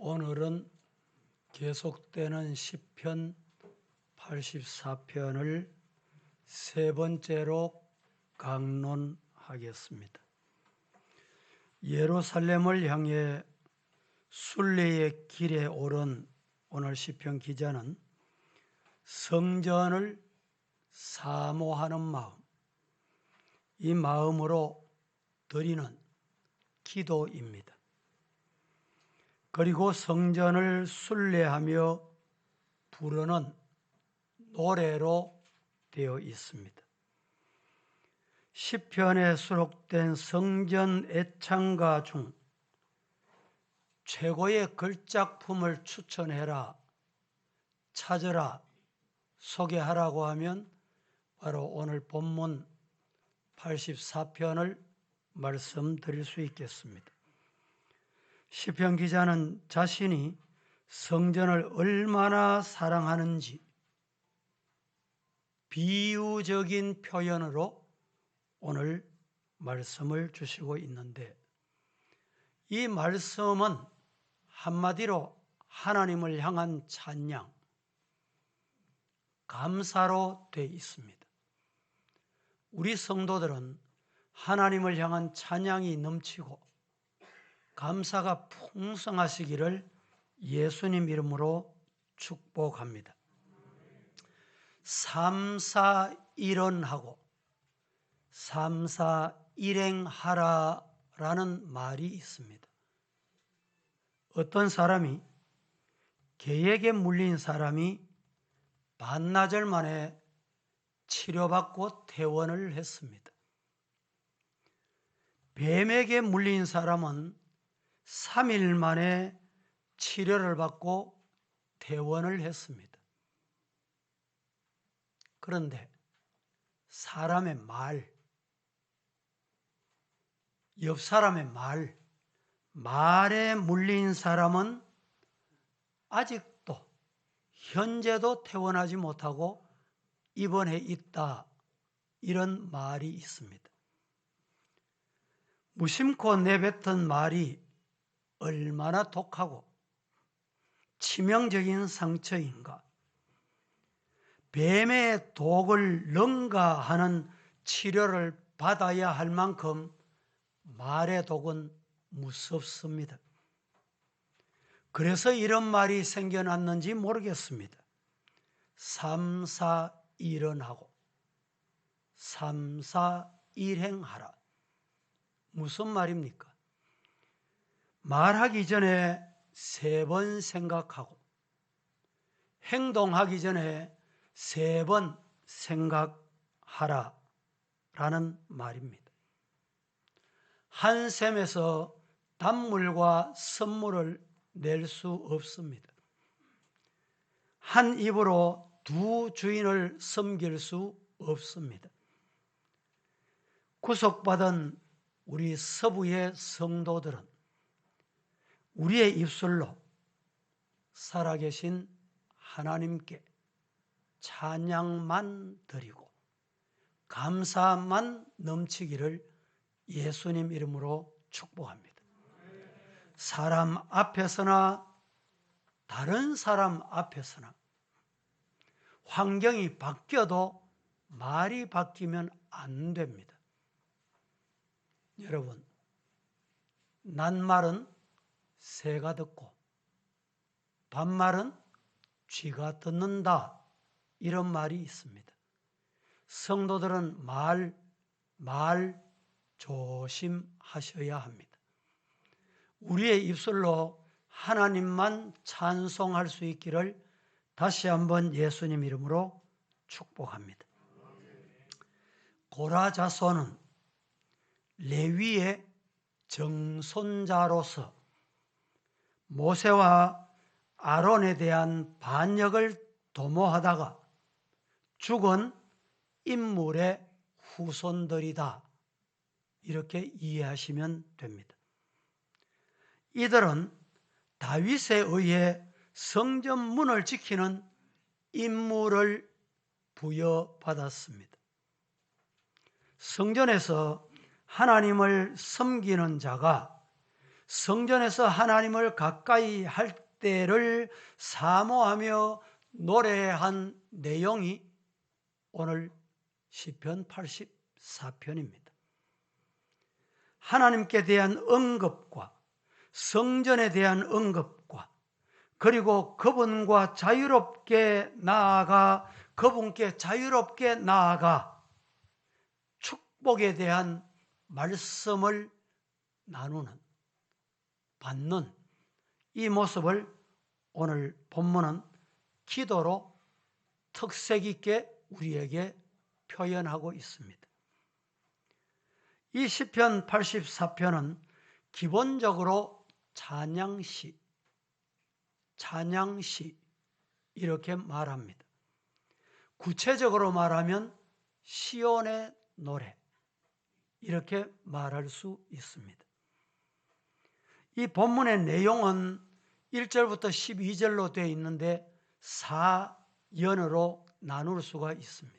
오늘은 계속되는 시편 84편을 세 번째로 강론하겠습니다. 예루살렘을 향해 순례의 길에 오른 오늘 시편 기자는 성전을 사모하는 마음, 이 마음으로 드리는 기도입니다. 그리고 성전을 순례하며 부르는 노래로 되어 있습니다. 시편에 수록된 성전 애창가 중 최고의 걸작품을 추천해라, 찾으라, 소개하라고 하면 바로 오늘 본문 84편을 말씀드릴 수 있겠습니다. 시편 기자는 자신이 성전을 얼마나 사랑하는지 비유적인 표현으로 오늘 말씀을 주시고 있는데, 이 말씀은 한마디로 하나님을 향한 찬양, 감사로 되어 있습니다. 우리 성도들은 하나님을 향한 찬양이 넘치고 감사가 풍성하시기를 예수님 이름으로 축복합니다. 삼사일언하고 삼사일행하라라는 말이 있습니다. 어떤 사람이, 개에게 물린 사람이 반나절 만에 치료받고 퇴원을 했습니다. 뱀에게 물린 사람은 3일 만에 치료를 받고 퇴원을 했습니다. 그런데 사람의 말, 옆 사람의 말에 물린 사람은 아직도 현재도 퇴원하지 못하고 입원해 있다, 이런 말이 있습니다. 무심코 내뱉은 말이 얼마나 독하고 치명적인 상처인가. 뱀의 독을 능가하는 치료를 받아야 할 만큼 말의 독은 무섭습니다. 그래서 이런 말이 생겨났는지 모르겠습니다. 삼사일언하고 삼사일행하라. 무슨 말입니까? 말하기 전에 3번 생각하고 행동하기 전에 3번 생각하라 라는 말입니다. 한 샘에서 단물과 선물을 낼 수 없습니다. 한 입으로 두 주인을 섬길 수 없습니다. 구속받은 우리 서부의 성도들은 우리의 입술로 살아계신 하나님께 찬양만 드리고 감사만 넘치기를 예수님 이름으로 축복합니다. 사람 앞에서나 다른 사람 앞에서나 환경이 바뀌어도 말이 바뀌면 안 됩니다. 여러분, 낱말은 새가 듣고 반말은 쥐가 듣는다, 이런 말이 있습니다. 성도들은 말 조심하셔야 합니다. 우리의 입술로 하나님만 찬송할 수 있기를 다시 한번 예수님 이름으로 축복합니다. 고라 자손은 레위의 정손자로서 모세와 아론에 대한 반역을 도모하다가 죽은 인물의 후손들이다, 이렇게 이해하시면 됩니다. 이들은 다윗에 의해 성전 문을 지키는 임무를 부여받았습니다. 성전에서 하나님을 섬기는 자가 성전에서 하나님을 가까이 할 때를 사모하며 노래한 내용이 오늘 시편 84편입니다. 하나님께 대한 언급과 성전에 대한 언급과 그리고 그분께 자유롭게 나아가 축복에 대한 말씀을 나누는, 받는 이 모습을 오늘 본문은 기도로 특색 있게 우리에게 표현하고 있습니다. 이 시편 84편은 기본적으로 찬양시 이렇게 말합니다. 구체적으로 말하면 시온의 노래 이렇게 말할 수 있습니다. 이 본문의 내용은 1절부터 12절로 되어 있는데 4연으로 나눌 수가 있습니다.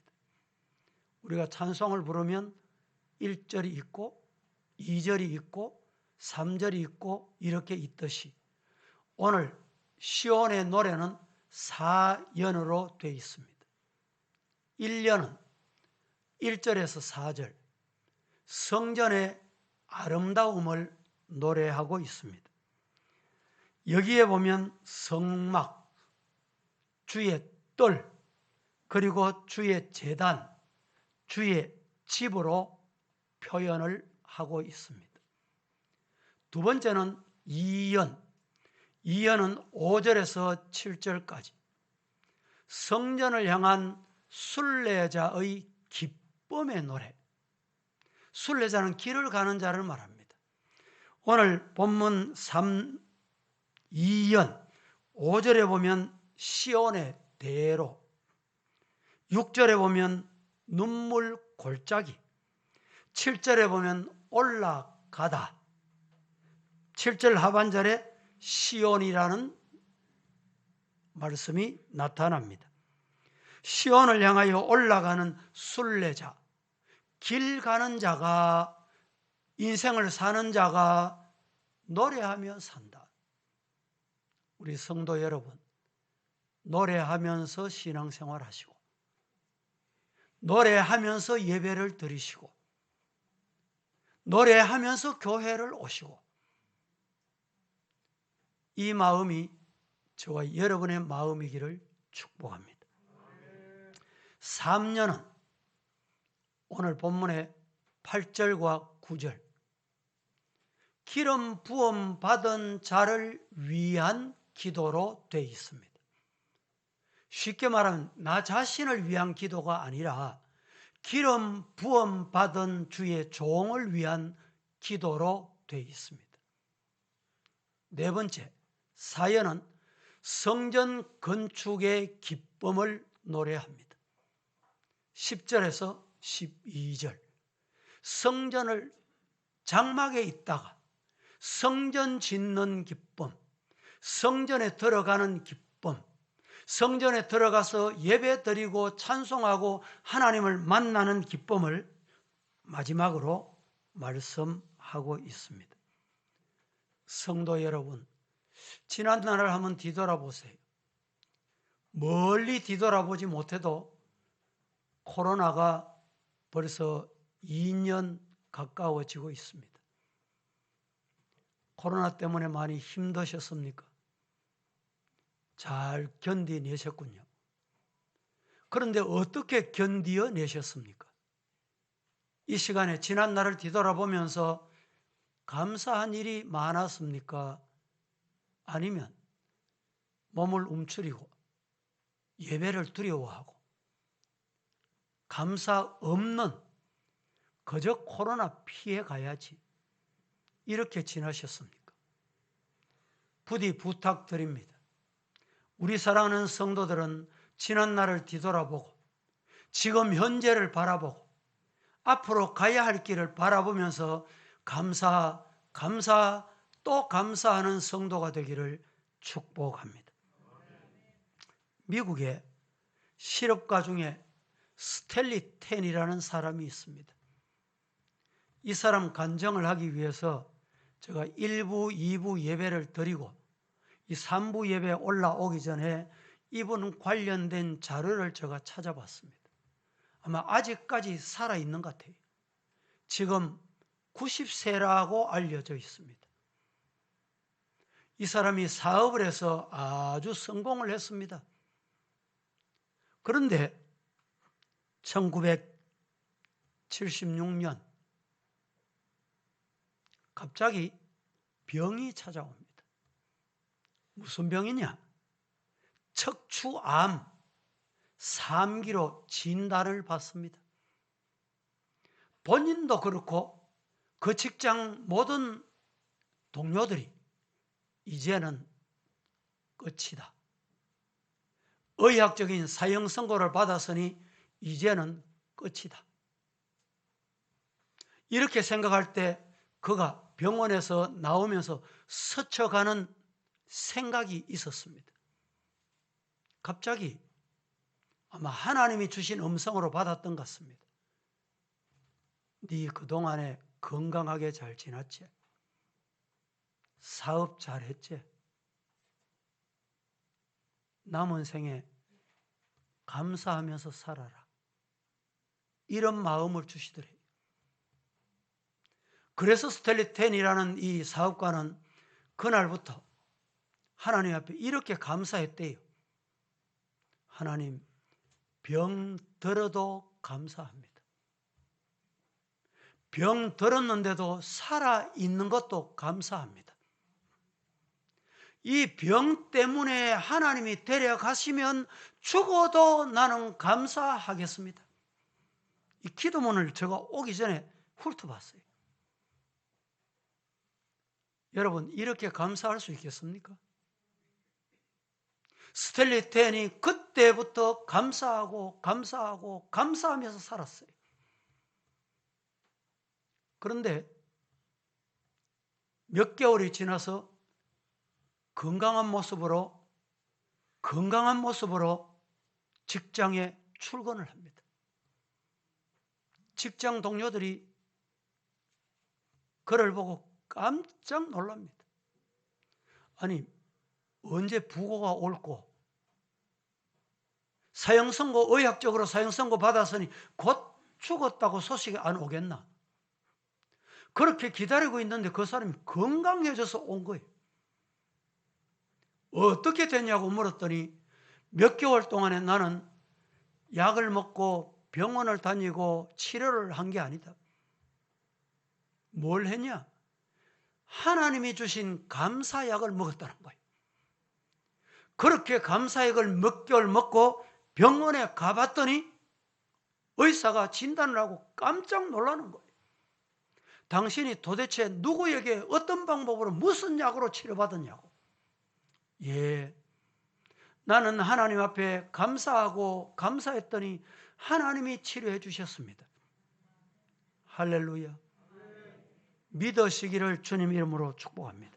우리가 찬송을 부르면 1절이 있고 2절이 있고 3절이 있고 이렇게 있듯이 오늘 시온의 노래는 4연으로 되어 있습니다. 1연은 1절에서 4절 성전의 아름다움을 노래하고 있습니다. 여기에 보면 성막, 주의 뜰, 그리고 주의 제단, 주의 집으로 표현을 하고 있습니다. 두 번째는 2연, 2연은 5절에서 7절까지 성전을 향한 순례자의 기쁨의 노래, 순례자는 길을 가는 자를 말합니다. 오늘 본문 2연 5절에 보면 시온의 대로, 6절에 보면 눈물 골짜기, 7절에 보면 올라가다, 7절 하반절에 시온이라는 말씀이 나타납니다. 시온을 향하여 올라가는 순례자, 길 가는 자가, 인생을 사는 자가 노래하며 산다. 우리 성도 여러분, 노래하면서 신앙생활 하시고 노래하면서 예배를 드리시고 노래하면서 교회를 오시고 이 마음이 저와 여러분의 마음이기를 축복합니다. 3년은 오늘 본문의 8절과 9절 기름 부음 받은 자를 위한 기도로 되어 있습니다. 쉽게 말하면 나 자신을 위한 기도가 아니라 기름 부음 받은 주의 종을 위한 기도로 되어 있습니다. 네 번째, 4연은 성전 건축의 기쁨을 노래합니다. 10절에서 12절 성전을 장막에 있다가 성전 짓는 기쁨, 성전에 들어가는 기쁨, 성전에 들어가서 예배 드리고 찬송하고 하나님을 만나는 기쁨을 마지막으로 말씀하고 있습니다. 성도 여러분, 지난 날을 한번 뒤돌아보세요. 멀리 뒤돌아보지 못해도 코로나가 벌써 2년 가까워지고 있습니다. 코로나 때문에 많이 힘드셨습니까? 잘 견디내셨군요. 그런데 어떻게 견디어내셨습니까? 이 시간에 지난 날을 뒤돌아보면서 감사한 일이 많았습니까? 아니면 몸을 움츠리고 예배를 두려워하고 감사 없는 그저 코로나 피해 가야지 이렇게 지나셨습니까? 부디 부탁드립니다. 우리 사랑하는 성도들은 지난 날을 뒤돌아보고 지금 현재를 바라보고 앞으로 가야 할 길을 바라보면서 또 감사하는 성도가 되기를 축복합니다. 미국에 실업가 중에 스텔리 텐이라는 사람이 있습니다. 이 사람 간증을 하기 위해서 제가 1부, 2부 예배를 드리고 이 3부 예배에 올라오기 전에 이분 관련된 자료를 제가 찾아봤습니다. 아마 아직까지 살아있는 것 같아요. 지금 90세라고 알려져 있습니다. 이 사람이 사업을 해서 아주 성공을 했습니다. 그런데 1976년 갑자기 병이 찾아옵니다. 무슨 병이냐? 척추암 3기로 진단을 받습니다. 본인도 그렇고 그 직장 모든 동료들이 이제는 끝이다. 의학적인 사형 선고를 받았으니 이제는 끝이다. 이렇게 생각할 때 그가 병원에서 나오면서 스쳐가는 생각이 있었습니다. 갑자기 아마 하나님이 주신 음성으로 받았던 것 같습니다. 네 그동안에 건강하게 잘 지났지? 사업 잘했지? 남은 생에 감사하면서 살아라. 이런 마음을 주시더래요. 그래서 스탠리 텐이라는 이 사업가는 그날부터 하나님 앞에 이렇게 감사했대요. 하나님, 병 들어도 감사합니다. 병 들었는데도 살아있는 것도 감사합니다. 이 병 때문에 하나님이 데려가시면 죽어도 나는 감사하겠습니다. 이 기도문을 제가 오기 전에 훑어봤어요. 여러분, 이렇게 감사할 수 있겠습니까? 스탠리 텐이 그때부터 감사하면서 살았어요. 그런데 몇 개월이 지나서 건강한 모습으로 직장에 출근을 합니다. 직장 동료들이 그를 보고 깜짝 놀랍니다. 아니, 언제 부고가 옳고 의학적으로 사형 선고 받았으니 곧 죽었다고 소식이 안 오겠나? 그렇게 기다리고 있는데 그 사람이 건강해져서 온 거예요. 어떻게 됐냐고 물었더니 몇 개월 동안에 나는 약을 먹고 병원을 다니고 치료를 한 게 아니다. 뭘 했냐? 하나님이 주신 감사약을 먹었다는 거예요. 그렇게 감사약을 몇 개월 먹고 병원에 가봤더니 의사가 진단을 하고 깜짝 놀라는 거예요. 당신이 도대체 누구에게 어떤 방법으로 무슨 약으로 치료받았냐고. 예, 나는 하나님 앞에 감사했더니 하나님이 치료해 주셨습니다. 할렐루야. 믿으시기를 주님 이름으로 축복합니다.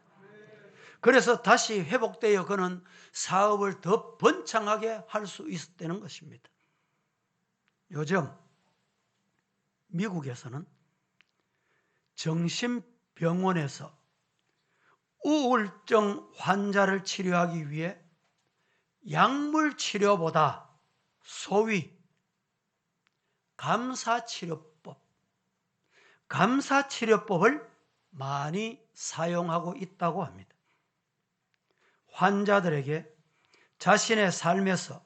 그래서 다시 회복되어 그는 사업을 더 번창하게 할 수 있었다는 것입니다. 요즘 미국에서는 정신병원에서 우울증 환자를 치료하기 위해 약물 치료보다 소위 감사치료법을 많이 사용하고 있다고 합니다. 환자들에게 자신의 삶에서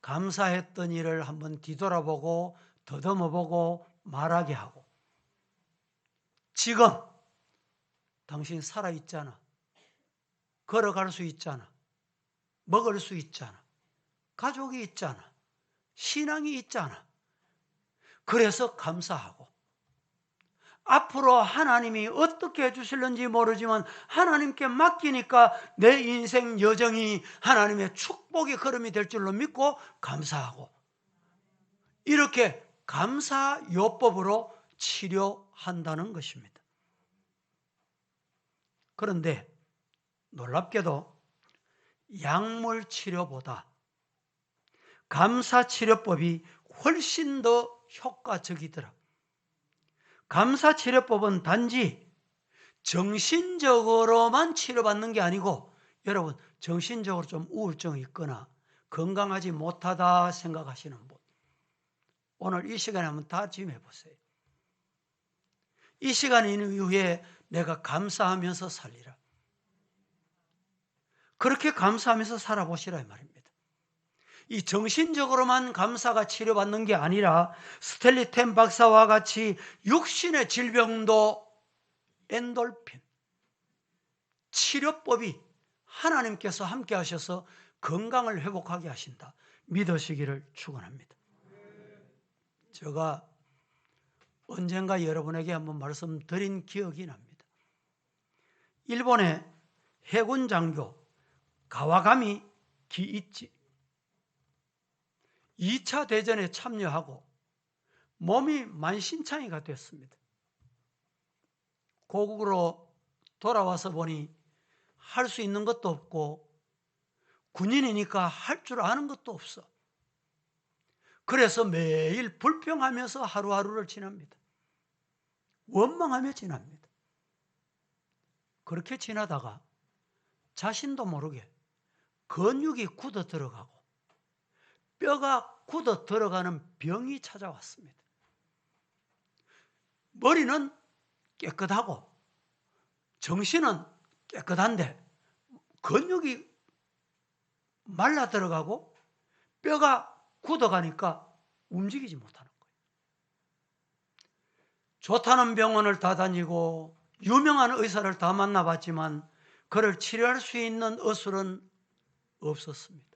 감사했던 일을 한번 뒤돌아보고 더듬어보고 말하게 하고, 지금 당신 살아있잖아, 걸어갈 수 있잖아, 먹을 수 있잖아, 가족이 있잖아, 신앙이 있잖아. 그래서 감사하고, 앞으로 하나님이 어떻게 해주실는지 모르지만 하나님께 맡기니까 내 인생 여정이 하나님의 축복의 걸음이 될 줄로 믿고 감사하고, 이렇게 감사요법으로 치료한다는 것입니다. 그런데 놀랍게도 약물 치료보다 감사치료법이 훨씬 더 효과적이더라. 감사치료법은 단지 정신적으로만 치료받는 게 아니고 여러분 정신적으로 좀 우울증이 있거나 건강하지 못하다 생각하시는 분 오늘 이 시간에 한번 다짐해 보세요. 이 시간이 있는 이후에 내가 감사하면서 살리라. 그렇게 감사하면서 살아보시라 이 말입니다. 이 정신적으로만 감사가 치료받는 게 아니라 스탠리 템 박사와 같이 육신의 질병도 엔돌핀 치료법이 하나님께서 함께 하셔서 건강을 회복하게 하신다. 믿으시기를 축원합니다. 제가 언젠가 여러분에게 한번 말씀드린 기억이 납니다. 일본의 해군 장교 가와가미 기이치 2차 대전에 참여하고 몸이 만신창이가 됐습니다. 고국으로 돌아와서 보니 할 수 있는 것도 없고 군인이니까 할 줄 아는 것도 없어. 그래서 매일 불평하면서 하루하루를 지납니다. 원망하며 지납니다. 그렇게 지나다가 자신도 모르게 근육이 굳어 들어가고 뼈가 굳어 들어가는 병이 찾아왔습니다. 머리는 깨끗하고 정신은 깨끗한데 근육이 말라 들어가고 뼈가 굳어가니까 움직이지 못하는 거예요. 좋다는 병원을 다 다니고 유명한 의사를 다 만나봤지만 그를 치료할 수 있는 의술은 없었습니다.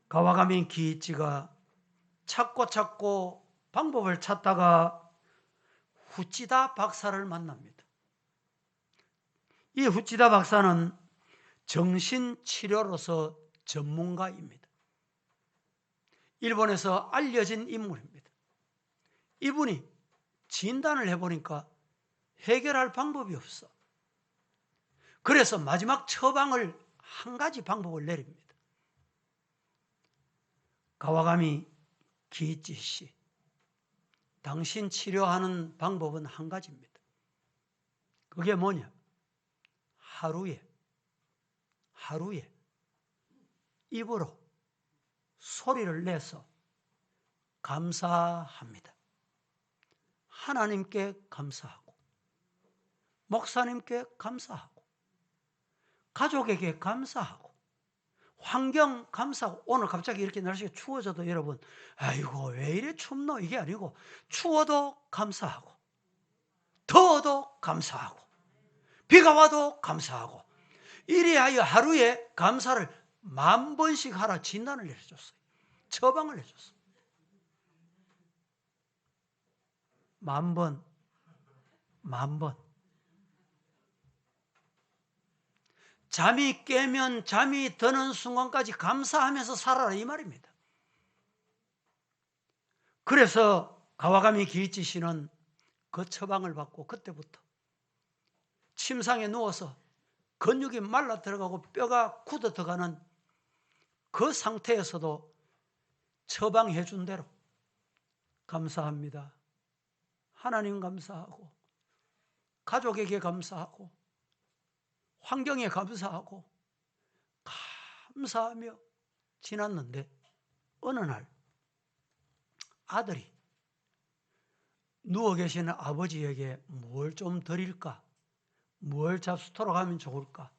가와가미 기이치가 찾고 방법을 찾다가 후치다 박사를 만납니다. 이 후치다 박사는 정신치료로서 전문가입니다. 일본에서 알려진 인물입니다. 이분이 진단을 해보니까 해결할 방법이 없어. 그래서 마지막 처방을 한 가지 방법을 내립니다. 가와가미 기이치 씨, 당신 치료하는 방법은 한 가지입니다. 그게 뭐냐? 하루에 입으로 소리를 내서 감사합니다. 하나님께 감사하고 목사님께 감사하고 가족에게 감사하고 환경 감사하고 오늘 갑자기 이렇게 날씨가 추워져도 여러분 아이고 왜 이래 춥노 이게 아니고 추워도 감사하고 더워도 감사하고 비가 와도 감사하고 이래하여 하루에 감사를 10,000번씩 하라 진단을 해줬어요. 처방을 해줬어요. 10,000번. 잠이 깨면 잠이 드는 순간까지 감사하면서 살아라 이 말입니다. 그래서 가와가미 기이치 씨는 그 처방을 받고 그때부터 침상에 누워서 근육이 말라 들어가고 뼈가 굳어 들어가는 그 상태에서도 처방해 준 대로 감사합니다. 하나님 감사하고 가족에게 감사하고 환경에 감사하고 감사하며 지났는데 어느 날 아들이 누워 계시는 아버지에게 뭘 좀 드릴까? 뭘 잡수도록 하면 좋을까?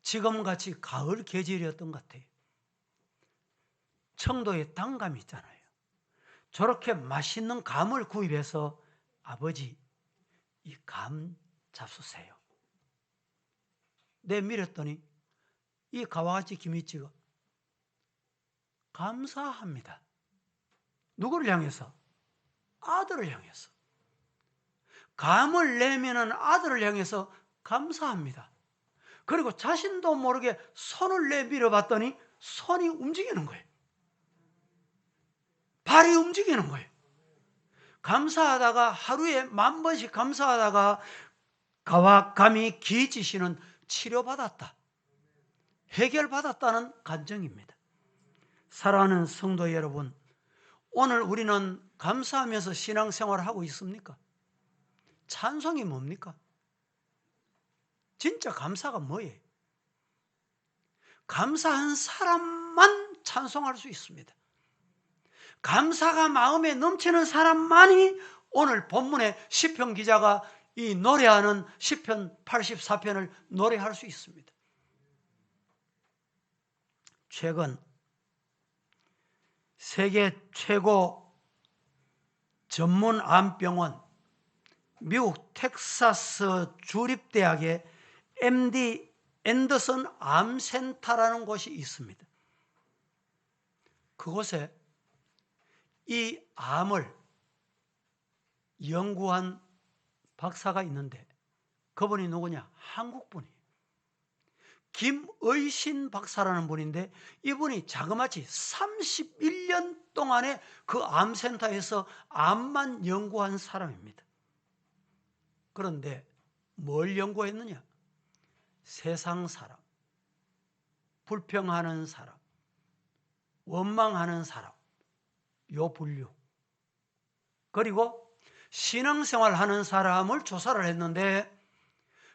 지금같이 가을 계절이었던 것 같아요. 청도에 당감이 있잖아요. 저렇게 맛있는 감을 구입해서 아버지 이 감 잡수세요. 내밀었더니 이 가와가치 기미치가 감사합니다. 누구를 향해서? 아들을 향해서. 감을 내미는 아들을 향해서 감사합니다. 그리고 자신도 모르게 손을 내밀어 봤더니 손이 움직이는 거예요. 발이 움직이는 거예요. 감사하다가 하루에 10,000번씩 감사하다가 가와가미 기이치 씨는 치료받았다. 해결받았다는 간증입니다. 사랑하는 성도 여러분, 오늘 우리는 감사하면서 신앙생활을 하고 있습니까? 찬송이 뭡니까? 진짜 감사가 뭐예요? 감사한 사람만 찬송할 수 있습니다. 감사가 마음에 넘치는 사람만이 오늘 본문의 시편 기자가 이 노래하는 시편 84편을 노래할 수 있습니다. 최근 세계 최고 전문 암병원 미국 텍사스 주립대학의 MD 앤더슨 암센터라는 곳이 있습니다. 그곳에 이 암을 연구한 박사가 있는데 그분이 누구냐? 한국분이에요. 김의신 박사라는 분인데 이분이 자그마치 31년 동안에 그 암센터에서 암만 연구한 사람입니다. 그런데 뭘 연구했느냐? 세상 사람, 불평하는 사람, 원망하는 사람, 요 분류. 그리고 신앙생활 하는 사람을 조사를 했는데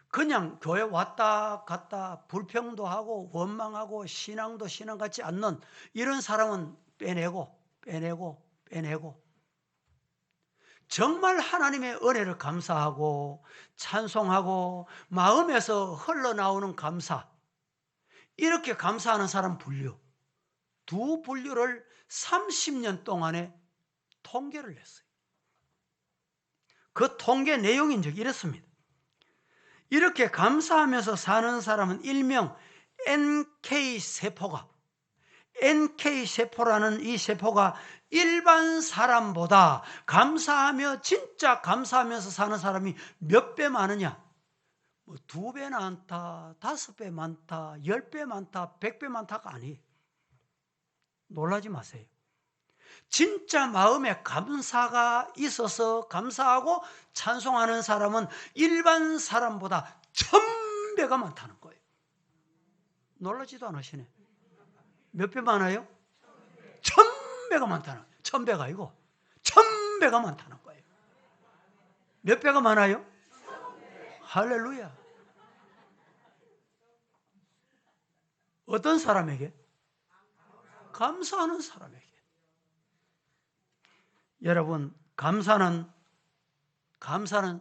그냥 교회 왔다 갔다 불평도 하고 원망하고 신앙도 신앙 같지 않는 이런 사람은 빼내고 정말 하나님의 은혜를 감사하고 찬송하고 마음에서 흘러나오는 감사, 이렇게 감사하는 사람 분류, 두 분류를 30년 동안에 통계를 냈어요. 그 통계 내용인 즉 이렇습니다. 이렇게 감사하면서 사는 사람은 일명 NK세포가, NK세포라는 이 세포가 일반 사람보다 감사하며 진짜 감사하면서 사는 사람이 몇 배 많으냐? 뭐 2배나 많다, 5배 많다, 10배 많다, 100배 많다가 아니에요. 놀라지 마세요. 진짜 마음에 감사가 있어서 감사하고 찬송하는 사람은 일반 사람보다 1000배가 많다는 거예요. 놀라지도 않으시네. 몇 배 많아요? 1000배가 많다는 거예요. 1000배가 아니고 1000배가 많다는 거예요. 몇 배가 많아요? 할렐루야. 어떤 사람에게? 감사하는 사람에게. 여러분, 감사는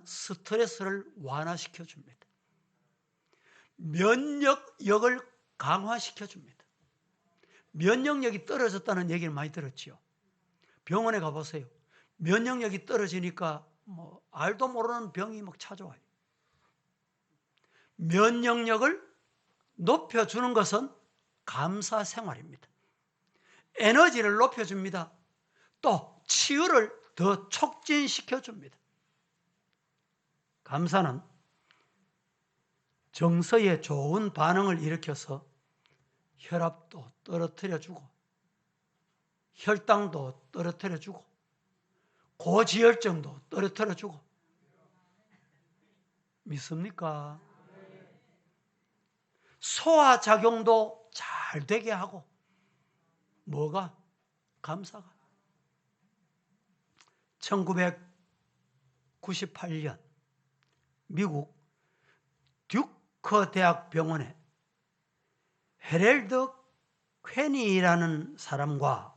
스트레스를 완화시켜 줍니다. 면역력을 강화시켜 줍니다. 면역력이 떨어졌다는 얘기를 많이 들었지요. 병원에 가보세요. 면역력이 떨어지니까 알도 모르는 병이 막 찾아와요. 면역력을 높여주는 것은 감사 생활입니다. 에너지를 높여줍니다. 또 치유를 더 촉진시켜 줍니다. 감사는 정서에 좋은 반응을 일으켜서 혈압도 떨어뜨려주고 혈당도 떨어뜨려주고 고지혈증도 떨어뜨려주고. 믿습니까? 소화작용도 잘 되게 하고. 뭐가? 감사가. 1998년 미국 듀커 대학 병원에 헤럴드 퀘니라는 사람과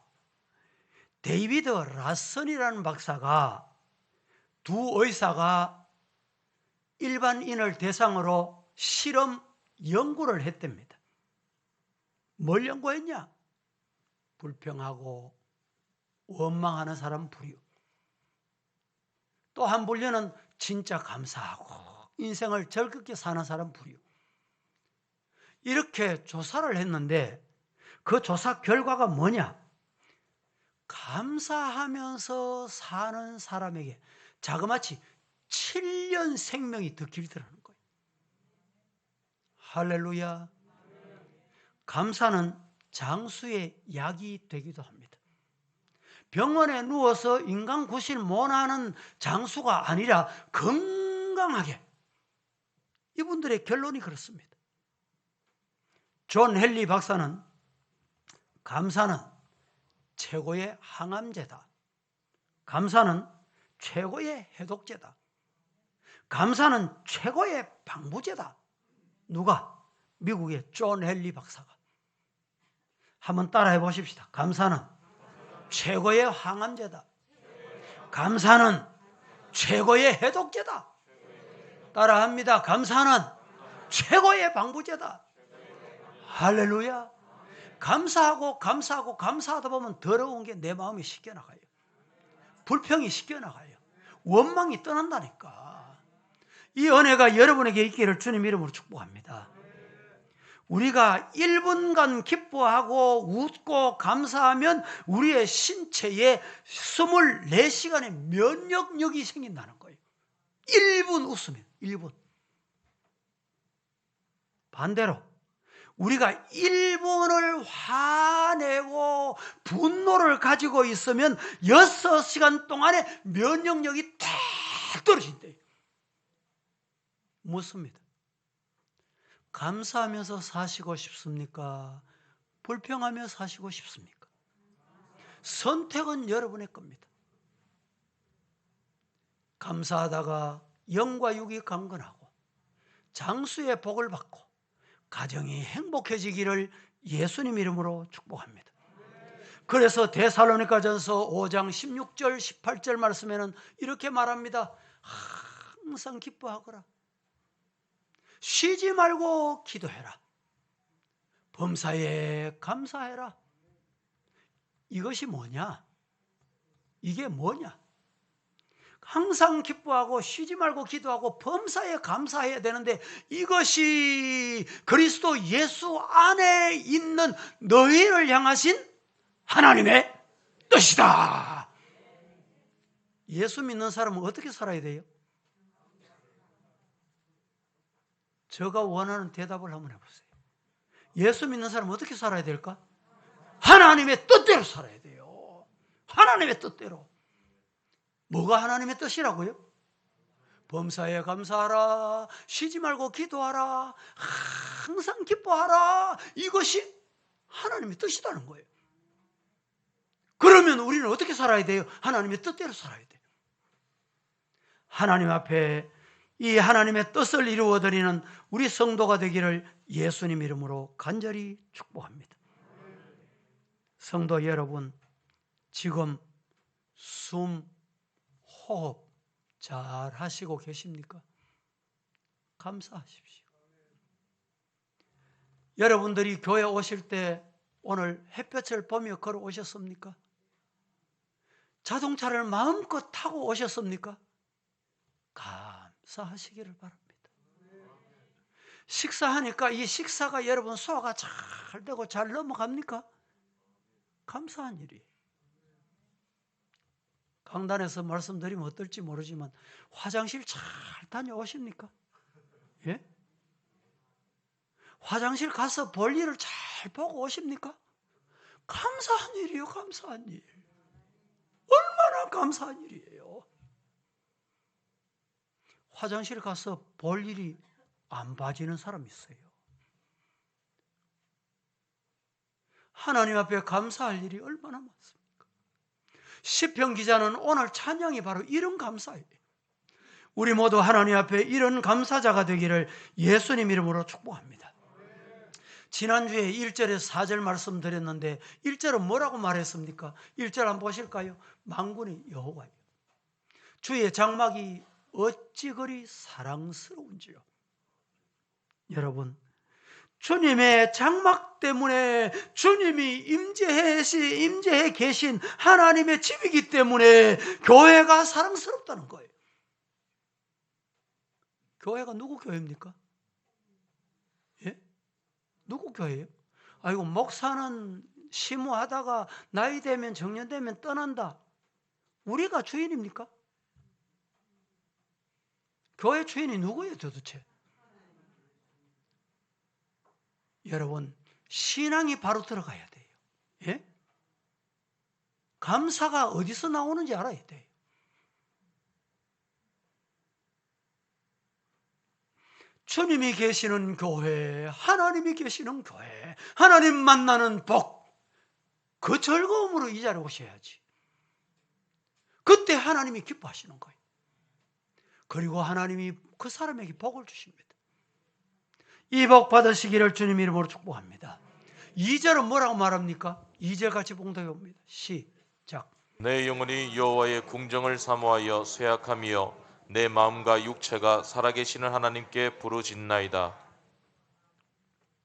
데이비드 라슨이라는 박사가, 두 의사가 일반인을 대상으로 실험 연구를 했답니다. 뭘 연구했냐? 불평하고 원망하는 사람 부류. 또 한 분류는 진짜 감사하고 인생을 즐겁게 사는 사람 부류. 이렇게 조사를 했는데 그 조사 결과가 뭐냐? 감사하면서 사는 사람에게 자그마치 7년 생명이 더 길더라는 거예요. 할렐루야. 감사는 장수의 약이 되기도 합니다. 병원에 누워서 인간 구실 못하는 장수가 아니라 건강하게. 이분들의 결론이 그렇습니다. 존 헨리 박사는 감사는 최고의 항암제다. 감사는 최고의 해독제다. 감사는 최고의 방부제다. 누가? 미국의 존 헨리 박사가. 한번 따라해 보십시다. 감사는 최고의 항암제다. 감사는 최고의 해독제다. 따라합니다. 감사는 최고의 방부제다. 할렐루야. 감사하다 보면 더러운 게 내 마음이 씻겨나가요. 불평이 씻겨나가요. 원망이 떠난다니까. 이 은혜가 여러분에게 있기를 주님 이름으로 축복합니다. 우리가 1분간 기뻐하고 웃고 감사하면 우리의 신체에 24시간의 면역력이 생긴다는 거예요. 1분 웃으면 1분. 반대로 우리가 1분을 화내고 분노를 가지고 있으면 6시간 동안에 면역력이 다 떨어진대요. 묻습니다. 감사하면서 사시고 싶습니까? 불평하며 사시고 싶습니까? 선택은 여러분의 겁니다. 감사하다가 영과 육이 강건하고 장수의 복을 받고 가정이 행복해지기를 예수님 이름으로 축복합니다. 그래서 데살로니가전서 5장 16절 18절 말씀에는 이렇게 말합니다. 항상 기뻐하거라. 쉬지 말고 기도해라. 범사에 감사해라. 이것이 뭐냐? 이게 뭐냐? 항상 기뻐하고 쉬지 말고 기도하고 범사에 감사해야 되는데 이것이 그리스도 예수 안에 있는 너희를 향하신 하나님의 뜻이다. 예수 믿는 사람은 어떻게 살아야 돼요? 제가 원하는 대답을 한번 해보세요. 예수 믿는 사람은 어떻게 살아야 될까? 하나님의 뜻대로 살아야 돼요. 하나님의 뜻대로. 뭐가 하나님의 뜻이라고요? 범사에 감사하라. 쉬지 말고 기도하라. 항상 기뻐하라. 이것이 하나님의 뜻이라는 거예요. 그러면 우리는 어떻게 살아야 돼요? 하나님의 뜻대로 살아야 돼요. 하나님 앞에 이 하나님의 뜻을 이루어드리는 우리 성도가 되기를 예수님 이름으로 간절히 축복합니다. 성도 여러분, 지금 숨, 호흡 잘 하시고 계십니까? 감사하십시오. 여러분들이 교회 오실 때 오늘 햇볕을 보며 걸어오셨습니까? 자동차를 마음껏 타고 오셨습니까? 감사하시기를 바랍니다. 식사하니까 이 식사가 여러분 소화가 잘 되고 잘 넘어갑니까? 감사한 일이에요. 강단에서 말씀드리면 어떨지 모르지만 화장실 잘 다녀오십니까? 예? 화장실 가서 볼일을 잘 보고 오십니까? 감사한 일이에요. 감사한 일. 얼마나 감사한 일이에요. 화장실 가서 볼일이 안 봐지는 사람이 있어요. 하나님 앞에 감사할 일이 얼마나 많습니까? 시편 기자는 오늘 찬양이 바로 이런 감사예요. 우리 모두 하나님 앞에 이런 감사자가 되기를 예수님 이름으로 축복합니다. 지난주에 1절에서 4절 말씀드렸는데 1절은 뭐라고 말했습니까? 1절 한번 보실까요? 만군의 여호와여, 주의 장막이 어찌 그리 사랑스러운지요. 여러분, 주님의 장막 때문에 주님이 임재해 계신 하나님의 집이기 때문에 교회가 사랑스럽다는 거예요. 교회가 누구 교회입니까? 예? 누구 교회예요? 아이고, 목사는 심호하다가 나이 되면 정년되면 떠난다. 우리가 주인입니까? 교회 주인이 누구예요 도대체? 여러분, 신앙이 바로 들어가야 돼요. 예? 감사가 어디서 나오는지 알아야 돼요. 주님이 계시는 교회, 하나님이 계시는 교회, 하나님 만나는 복, 그 즐거움으로 이 자리에 오셔야지. 그때 하나님이 기뻐하시는 거예요. 그리고 하나님이 그 사람에게 복을 주십니다. 이 복 받으시기를 주님 이름으로 축복합니다. 2절은 뭐라고 말합니까? 2절 같이 봉독해 봅니다. 시작. 내 영혼이 여호와의 궁정을 사모하여 쇠약함이여 내 마음과 육체가 살아계시는 하나님께 부르짖나이다.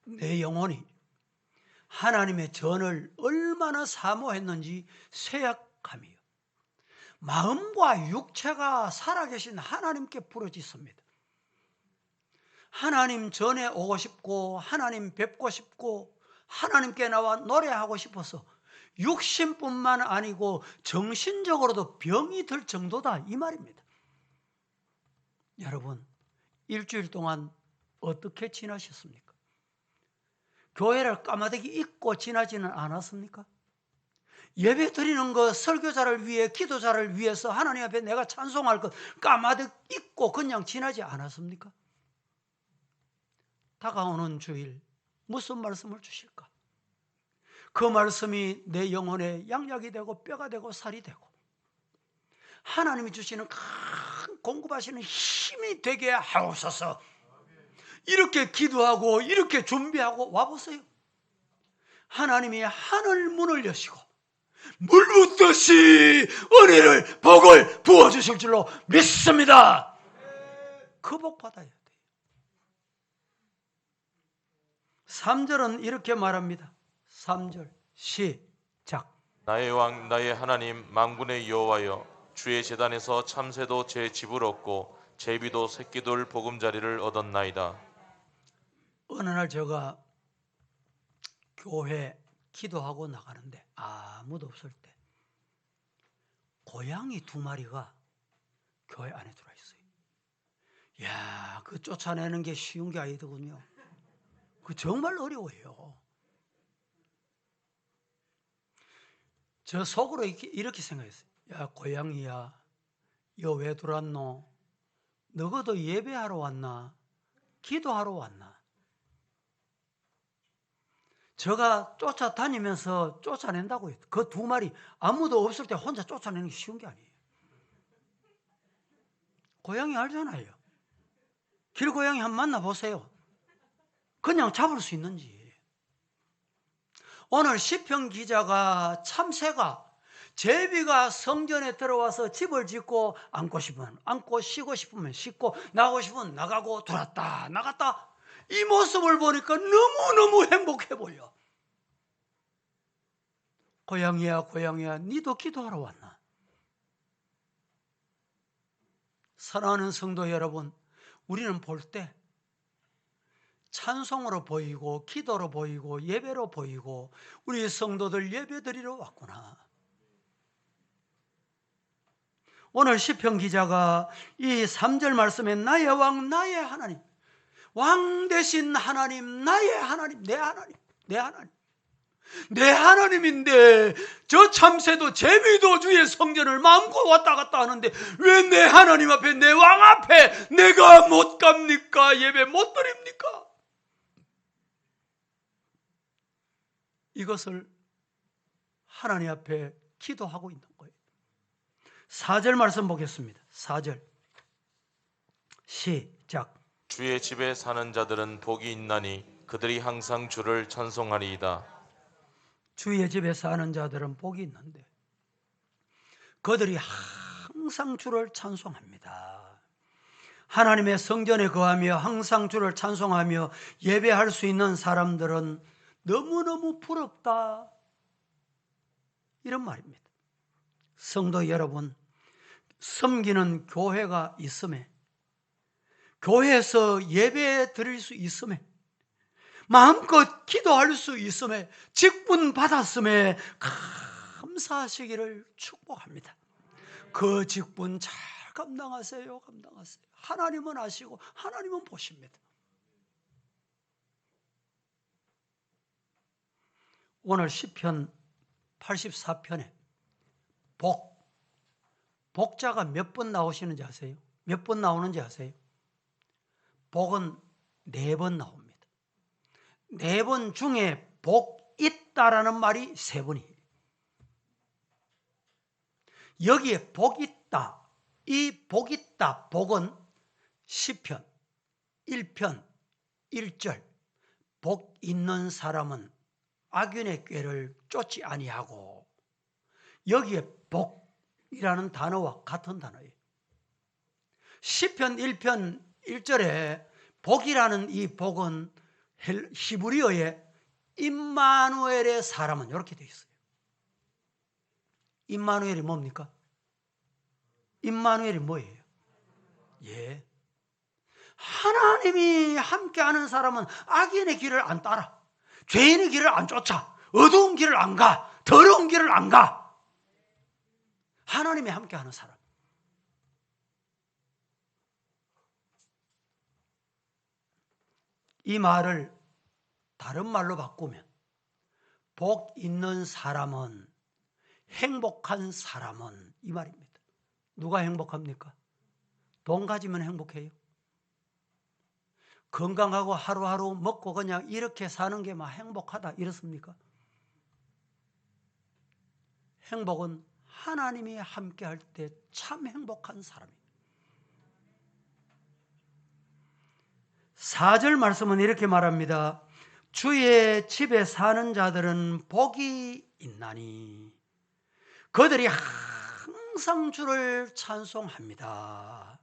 내 영혼이 하나님의 전을 얼마나 사모했는지 쇠약함이요. 마음과 육체가 살아계신 하나님께 부르짖습니다. 하나님 전에 오고 싶고 하나님 뵙고 싶고 하나님께 나와 노래하고 싶어서 육신뿐만 아니고 정신적으로도 병이 들 정도다 이 말입니다. 여러분, 일주일 동안 어떻게 지나셨습니까? 교회를 까마득히 잊고 지나지는 않았습니까? 예배 드리는 것, 설교자를 위해, 기도자를 위해서 하나님 앞에 내가 찬송할 것 까마득 잊고 그냥 지나지 않았습니까? 다가오는 주일 무슨 말씀을 주실까? 그 말씀이 내 영혼에 양약이 되고 뼈가 되고 살이 되고 하나님이 주시는 큰 공급하시는 힘이 되게 하옵소서. 이렇게 기도하고 이렇게 준비하고 와보세요. 하나님이 하늘 문을 여시고 물 붓듯이 은혜를 복을 부어주실 줄로 믿습니다. 그 복 받아야 돼요. 3절은 이렇게 말합니다. 3절 시작. 나의 왕 나의 하나님 만군의 여호와여 주의 제단에서 참새도 제 집을 얻고 제비도 새끼들 보금자리를 얻었나이다. 어느 날 제가 교회 기도하고 나가는데 아무도 없을 때 고양이 2마리가 교회 안에 들어와 있어요. 이야, 그 쫓아내는 게 쉬운 게 아니더군요. 그 정말 어려워요. 저 속으로 이렇게 생각했어요. 야, 고양이야, 너 왜 들어왔노? 너희도 예배하러 왔나? 기도하러 왔나? 제가 쫓아다니면서 쫓아낸다고 했어요. 그 2마리 아무도 없을 때 혼자 쫓아내는 게 쉬운 게 아니에요. 고양이 알잖아요. 길고양이 한번 만나보세요. 그냥 잡을 수 있는지. 오늘 시편 기자가 참새가 제비가 성전에 들어와서 집을 짓고 앉고 싶으면 앉고 쉬고 싶으면 쉬고 나가고 싶으면 나가고 들어왔다 나갔다 이 모습을 보니까 너무너무 행복해 보여. 고양이야 고양이야 니도 기도하러 왔나? 사랑하는 성도 여러분, 우리는 볼 때 찬송으로 보이고 기도로 보이고 예배로 보이고 우리 성도들 예배드리러 왔구나. 오늘 시편 기자가 이 3절 말씀에 나의 왕 나의 하나님, 왕 대신 하나님, 나의 하나님, 내 하나님, 내 하나님, 내 하나님인데 저 참새도 제비도 주의 성전을 마음껏 왔다 갔다 하는데 왜 내 하나님 앞에 내 왕 앞에 내가 못 갑니까? 예배 못 드립니까? 이것을 하나님 앞에 기도하고 있는 거예요. 4절 말씀 보겠습니다. 4절 시작. 주의 집에 사는 자들은 복이 있나니 그들이 항상 주를 찬송하리이다. 주의 집에 사는 자들은 복이 있는데 그들이 항상 주를 찬송합니다. 하나님의 성전에 거하며 항상 주를 찬송하며 예배할 수 있는 사람들은 너무너무 부럽다 이런 말입니다. 성도 여러분, 섬기는 교회가 있음에 교회에서 예배 드릴 수 있음에 마음껏 기도할 수 있음에 직분 받았음에 감사하시기를 축복합니다. 그 직분 잘 감당하세요. 감당하세요. 하나님은 아시고 하나님은 보십니다. 오늘 시편 84편에 복자가 몇 번 나오시는지 아세요? 몇 번 나오는지 아세요? 복은 4번 나옵니다. 4번 중에 복 있다라는 말이 3번이에요. 여기에 복 있다, 이 복 있다, 복은 시편 1편 1절 복 있는 사람은 악인의 꾀를 쫓지 아니하고, 여기에 복이라는 단어와 같은 단어예요. 시편 1편 1절에 복이라는 이 복은 히브리어의 임마누엘의 사람은 이렇게 되어 있어요. 임마누엘이 뭡니까? 임마누엘이 뭐예요? 예. 하나님이 함께하는 사람은 악인의 길을 안 따라, 죄인의 길을 안 쫓아, 어두운 길을 안 가, 더러운 길을 안 가. 하나님이 함께하는 사람. 이 말을 다른 말로 바꾸면 복 있는 사람은, 행복한 사람은, 이 말입니다. 누가 행복합니까? 돈 가지면 행복해요? 건강하고 하루하루 먹고 그냥 이렇게 사는 게 막 행복하다 이렇습니까? 행복은 하나님이 함께 할 때 참 행복한 사람이에요. 4절 말씀은 이렇게 말합니다. 주의 집에 사는 자들은 복이 있나니 그들이 항상 주를 찬송합니다.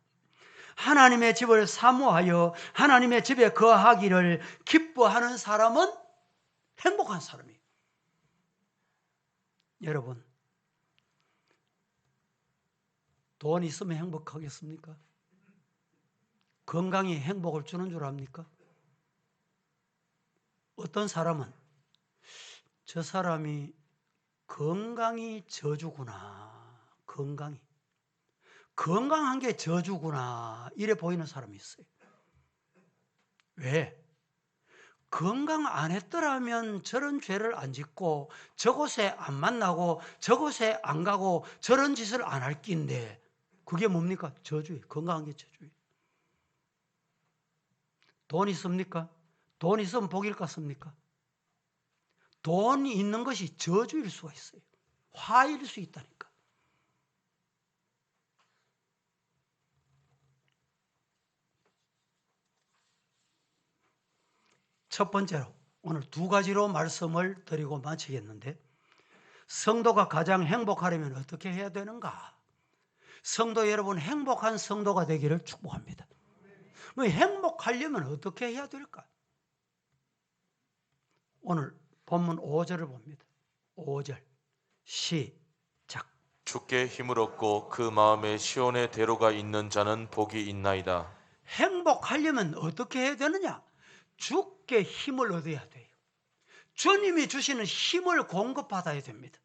하나님의 집을 사모하여 하나님의 집에 거하기를 기뻐하는 사람은 행복한 사람이에요. 여러분, 돈 있으면 행복하겠습니까? 건강이 행복을 주는 줄 압니까? 어떤 사람은 저 사람이 건강이 저주구나, 건강한 게 저주구나 이래 보이는 사람이 있어요. 왜? 건강 안 했더라면 저런 죄를 안 짓고 저곳에 안 만나고 저곳에 안 가고 저런 짓을 안 할 낀데, 그게 뭡니까? 저주예요. 건강한 게 저주예요. 돈 있습니까? 돈 있으면 복일 것 같습니까? 돈이 있는 것이 저주일 수가 있어요. 화일 수 있다니까. 첫 번째로 오늘 두 가지로 말씀을 드리고 마치겠는데, 성도가 가장 행복하려면 어떻게 해야 되는가? 성도 여러분, 행복한 성도가 되기를 축복합니다. 행복하려면 어떻게 해야 될까? 오늘 본문 5절을 봅니다. 5절 시작. 주께 힘을 얻고 그 마음에 시온의 대로가 있는 자는 복이 있나이다. 행복하려면 어떻게 해야 되느냐? 주께 힘을 얻어야 돼요. 주님이 주시는 힘을 공급받아야 됩니다.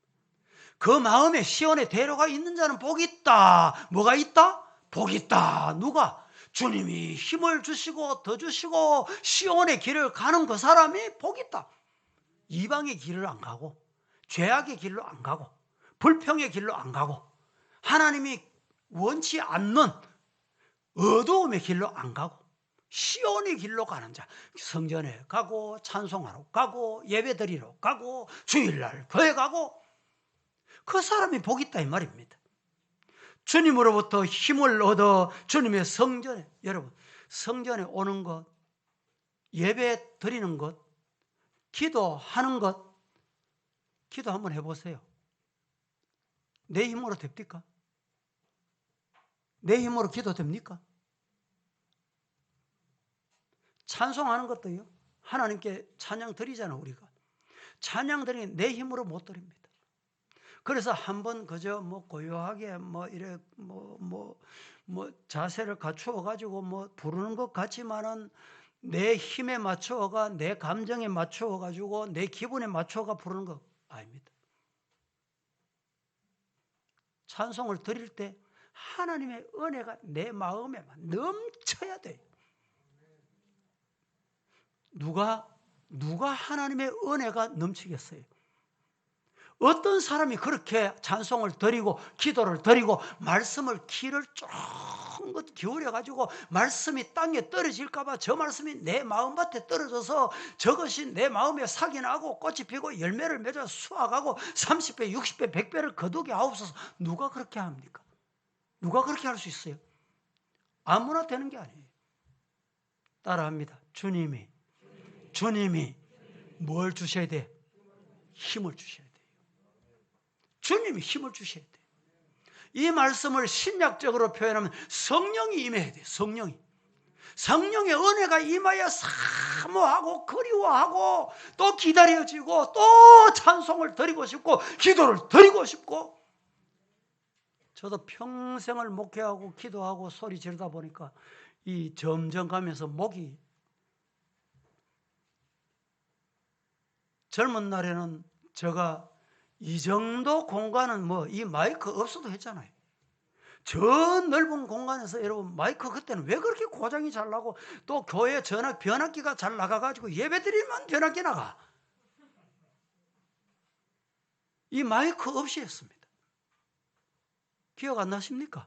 그 마음에 시온의 대로가 있는 자는 복이 있다. 뭐가 있다? 복이 있다. 누가? 주님이 힘을 주시고 더 주시고 시온의 길을 가는 그 사람이 복이 있다. 이방의 길을 안 가고 죄악의 길로 안 가고 불평의 길로 안 가고 하나님이 원치 않는 어두움의 길로 안 가고 시온의 길로 가는 자, 성전에 가고 찬송하러 가고 예배드리러 가고 주일날 교회 가고, 그 사람이 복이 있다 이 말입니다. 주님으로부터 힘을 얻어 주님의 성전에, 여러분 성전에 오는 것, 예배 드리는 것, 기도하는 것, 기도 한번 해보세요. 내 힘으로 됩니까? 내 힘으로 기도 됩니까? 찬송하는 것도요, 하나님께 찬양 드리잖아요. 우리가 찬양 드리는 내 힘으로 못 드립니다. 그래서 한번 그저 고요하게 이래 자세를 갖추어 가지고 부르는 것 같지만은 내 힘에 맞추어가, 내 감정에 맞추어 가지고 내 기분에 맞추어가 부르는 거 아닙니다. 찬송을 드릴 때 하나님의 은혜가 내 마음에 넘쳐야 돼요. 누가 하나님의 은혜가 넘치겠어요? 어떤 사람이 그렇게 찬송을 드리고 기도를 드리고 말씀을 귀를 쫑긋 기울여 가지고 말씀이 땅에 떨어질까 봐 저 말씀이 내 마음밭에 떨어져서 저것이 내 마음에 삭이 나고 꽃이 피고 열매를 맺어 수확하고 30배 60배 100배를 거두게 하옵소서. 누가 그렇게 합니까? 누가 그렇게 할 수 있어요? 아무나 되는 게 아니에요. 따라합니다. 주님이 뭘 주셔야 돼? 힘을 주셔야 돼요. 주님이 힘을 주셔야 돼요. 이 말씀을 신약적으로 표현하면 성령이 임해야 돼요. 성령의 은혜가 임하여 사모하고 그리워하고 또 기다려지고 또 찬송을 드리고 싶고 기도를 드리고 싶고. 저도 평생을 목회하고 기도하고 소리 지르다 보니까 이 점점 가면서 목이, 젊은 날에는 제가 이 정도 공간은 뭐 이 마이크 없어도 했잖아요. 저 넓은 공간에서 여러분 마이크 그때는 왜 그렇게 고장이 잘 나고 또 교회 변압기가 잘 나가가지고 예배드리면 변압기 나가. 이 마이크 없이 했습니다. 기억 안 나십니까?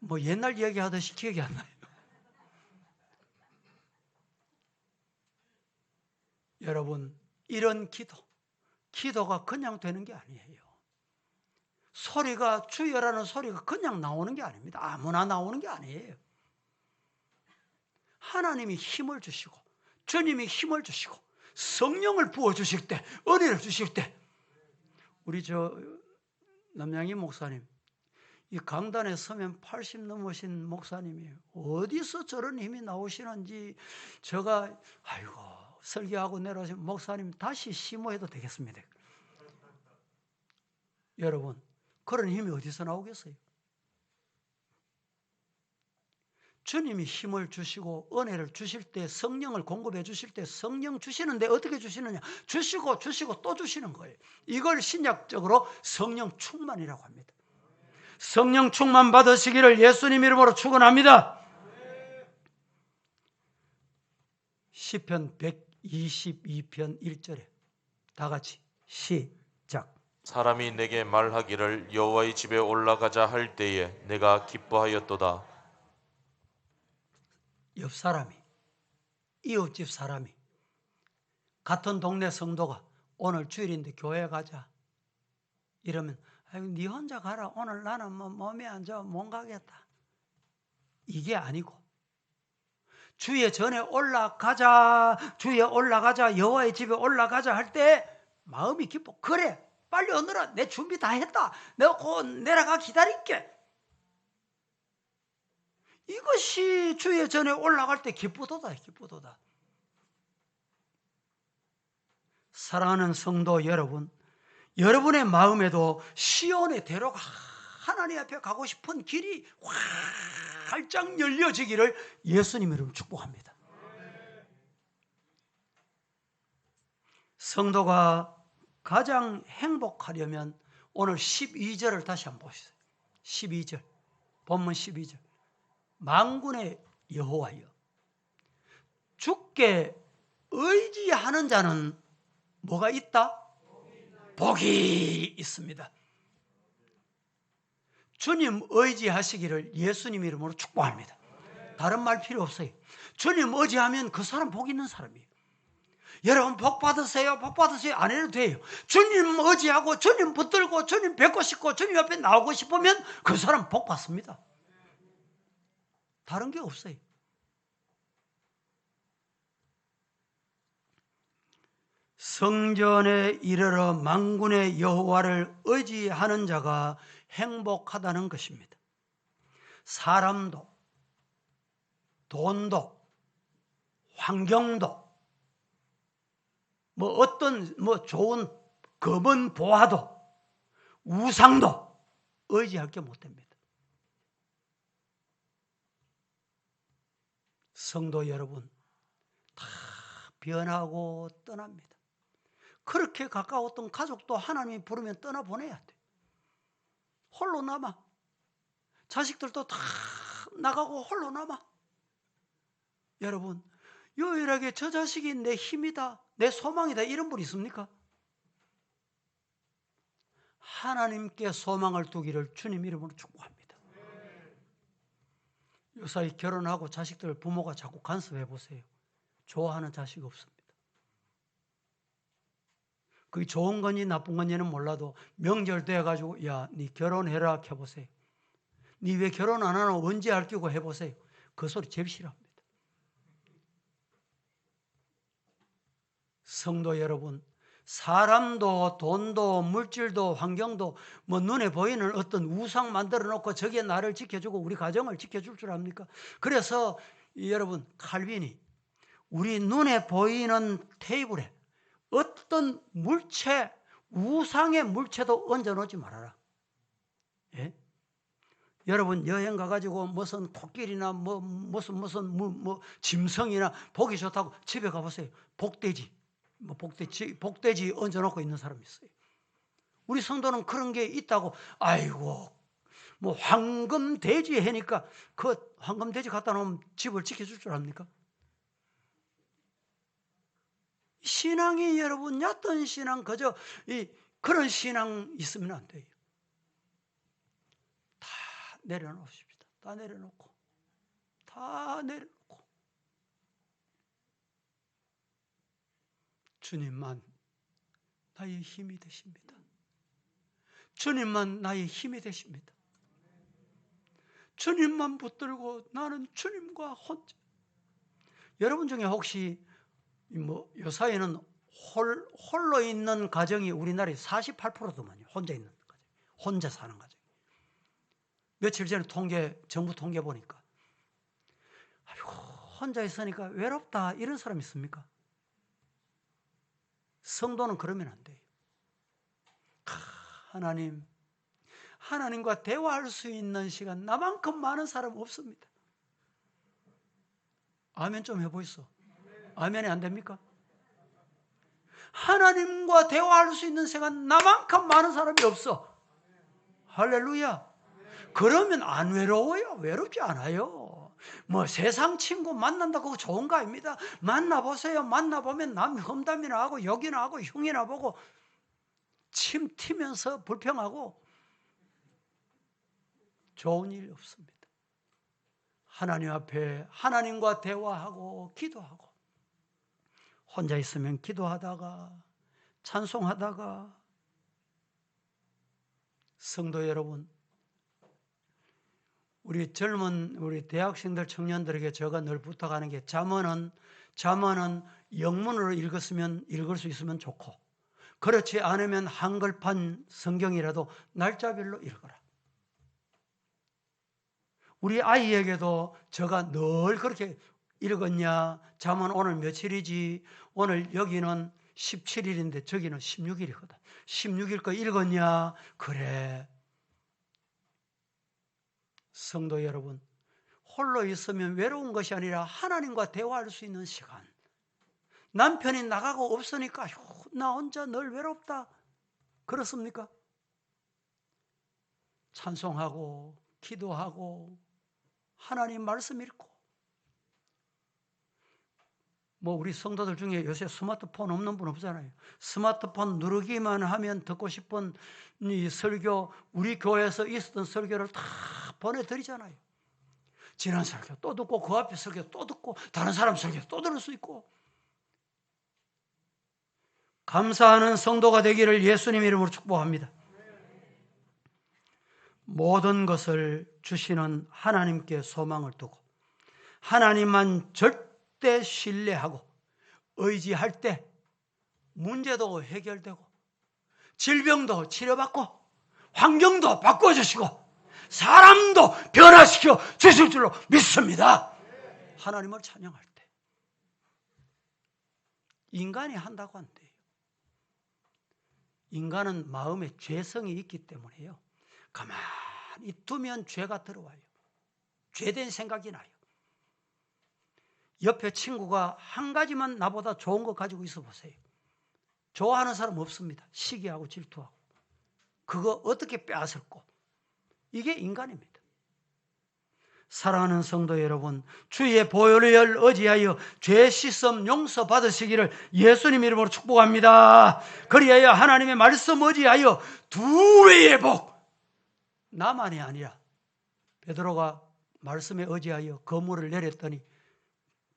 뭐 옛날 얘기하듯이 기억이 안 나요. 여러분, 이런 기도가 그냥 되는 게 아니에요. 소리가, 주여라는 소리가 그냥 나오는 게 아닙니다. 아무나 나오는 게 아니에요. 하나님이 힘을 주시고 주님이 힘을 주시고 성령을 부어주실 때, 은혜를 주실 때, 우리 남양희 목사님, 이 강단에 서면 80 넘으신 목사님이에요. 어디서 저런 힘이 나오시는지 제가 설교하고 내려오신 목사님 다시 심호해도 되겠습니다. 여러분, 그런 힘이 어디서 나오겠어요? 주님이 힘을 주시고 은혜를 주실 때, 성령을 공급해 주실 때, 성령 주시는데 어떻게 주시느냐? 주시고 또 주시는 거예요. 이걸 신약적으로 성령 충만이라고 합니다. 성령 충만 받으시기를 예수님 이름으로 축원합니다. 시편 122편 1절에 다 같이 시작. 사람이 내게 말하기를 여호와의 집에 올라가자 할 때에 내가 기뻐하였도다. 옆 사람이, 이웃집 사람이, 같은 동네 성도가 오늘 주일인데 교회 가자 이러면 네 혼자 가라. 오늘 나는 몸이 안 좋아 못 가겠다. 이게 아니고 주의 전에 올라가자, 여호와의 집에 올라가자 할 때 마음이 기뻐. 그래, 빨리 오너라. 내 준비 다 했다. 내가 곧 내려가 기다릴게. 이것이 주의 전에 올라갈 때 기쁘도다. 사랑하는 성도 여러분, 여러분의 마음에도 시온의 대로가 하나님 앞에 가고 싶은 길이 활짝 열려지기를 예수님 이름으로 축복합니다. 성도가 가장 행복하려면 오늘 12절을 다시 한번 보시죠. 12절, 본문 12절. 만군의 여호와여, 주께 의지하는 자는 뭐가 있다? 복이 있습니다. 주님 의지하시기를 예수님 이름으로 축복합니다. 다른 말 필요 없어요. 주님 의지하면 그 사람 복 있는 사람이에요. 여러분 복 받으세요 안 해도 돼요. 주님 의지하고 주님 붙들고 주님 뵙고 싶고 주님 앞에 나오고 싶으면 그 사람 복 받습니다. 다른 게 없어요. 성전에 이르러 만군의 여호와를 의지하는 자가 행복하다는 것입니다. 사람도, 돈도, 환경도, 어떤 좋은 검은 보화도, 우상도 의지할 게 못 됩니다. 성도 여러분, 다 변하고 떠납니다. 그렇게 가까웠던 가족도 하나님이 부르면 떠나보내야 돼. 홀로 남아. 자식들도 다 나가고 홀로 남아. 여러분, 유일하게 저 자식이 내 힘이다, 내 소망이다 이런 분 있습니까? 하나님께 소망을 두기를 주님 이름으로 축복합니다. 요사이 결혼하고 자식들 부모가 자꾸 간섭해 보세요. 좋아하는 자식 없습니다. 그게 좋은 건지 나쁜 건지는 몰라도 명절 돼가지고 야, 네 결혼해라 해보세요. 니 왜 결혼 안 하나 언제 할 끼고 해보세요. 그 소리 제일 싫어합니다. 성도 여러분, 사람도 돈도 물질도 환경도 뭐 눈에 보이는 어떤 우상 만들어 놓고 저게 나를 지켜주고 우리 가정을 지켜줄 줄 압니까? 그래서 여러분, 칼빈이 우리 눈에 보이는 테이블에 어떤 물체, 우상의 물체도 얹어놓지 말아라. 예? 여러분 여행 가가지고 무슨 코끼리나 무슨 짐승이나 보기 좋다고 집에 가보세요. 복돼지, 복돼지 얹어놓고 있는 사람이 있어요. 우리 성도는 그런 게 있다고, 아이고 뭐 황금돼지 해니까 그 황금돼지 갖다 놓으면 집을 지켜줄 줄 압니까? 신앙이 여러분 얕은 신앙, 그저 그런 신앙 있으면 안 돼요. 다 내려놓읍시다. 다 내려놓고 주님만 나의 힘이 되십니다. 주님만 나의 힘이 되십니다. 주님만 붙들고 나는 주님과 혼자. 여러분 중에 혹시 요 사이에는 홀로 있는 가정이 우리나라에 48%도만요. 혼자 있는 가정, 혼자 사는 가정. 며칠 전에 정부 통계 보니까, 아이고 혼자 있으니까 외롭다 이런 사람 있습니까? 성도는 그러면 안 돼요. 하나님과 대화할 수 있는 시간 나만큼 많은 사람 없습니다. 아멘 좀 해보이소. 아멘이 안 됩니까? 하나님과 대화할 수 있는 시간 나만큼 많은 사람이 없어. 할렐루야. 그러면 안 외로워요. 외롭지 않아요. 뭐 세상 친구 만난다고 좋은 거 아닙니다. 만나보세요. 만나보면 남 험담이나 하고 욕이나 하고 흉이나 보고 침 튀면서 불평하고 좋은 일 없습니다. 하나님 앞에 하나님과 대화하고 기도하고, 혼자 있으면 기도하다가 찬송하다가. 성도 여러분, 우리 젊은 우리 대학생들 청년들에게 제가 늘 부탁하는 게, 잠언은 영문으로 읽을 수 있으면 좋고, 그렇지 않으면 한글판 성경이라도 날짜별로 읽어라. 우리 아이에게도 제가 늘 그렇게 읽었냐, 잠언 오늘 며칠이지, 오늘 여기는 17일인데 저기는 16일이거든. 16일 거 읽었냐? 그래. 성도 여러분, 홀로 있으면 외로운 것이 아니라 하나님과 대화할 수 있는 시간. 남편이 나가고 없으니까 나 혼자 늘 외롭다. 그렇습니까? 찬송하고 기도하고 하나님 말씀 읽고. 뭐 우리 성도들 중에 요새 스마트폰 없는 분 없잖아요. 스마트폰 누르기만 하면 듣고 싶은 이 설교, 우리 교회에서 있었던 설교를 다 보내드리잖아요. 지난 설교 또 듣고 그 앞에 설교 또 듣고 다른 사람 설교 또 들을 수 있고. 감사하는 성도가 되기를 예수님 이름으로 축복합니다. 모든 것을 주시는 하나님께 소망을 두고 하나님만 절대 신뢰하고 의지할 때 문제도 해결되고 질병도 치료받고 환경도 바꿔주시고 사람도 변화시켜 주실 줄로 믿습니다. 하나님을 찬양할 때 인간이 한다고 안 돼요. 인간은 마음에 죄성이 있기 때문에요. 가만히 두면 죄가 들어와요. 죄된 생각이 나요. 옆에 친구가 한 가지만 나보다 좋은 거 가지고 있어 보세요. 좋아하는 사람 없습니다. 시기하고 질투하고. 그거 어떻게 빼앗을꼬? 이게 인간입니다. 사랑하는 성도 여러분, 주의 보혈을 의지하여 죄 씻음 용서 받으시기를 예수님 이름으로 축복합니다. 그리하여 하나님의 말씀 의지하여 두 배의 복, 나만이 아니라 베드로가 말씀에 의지하여 그물을 내렸더니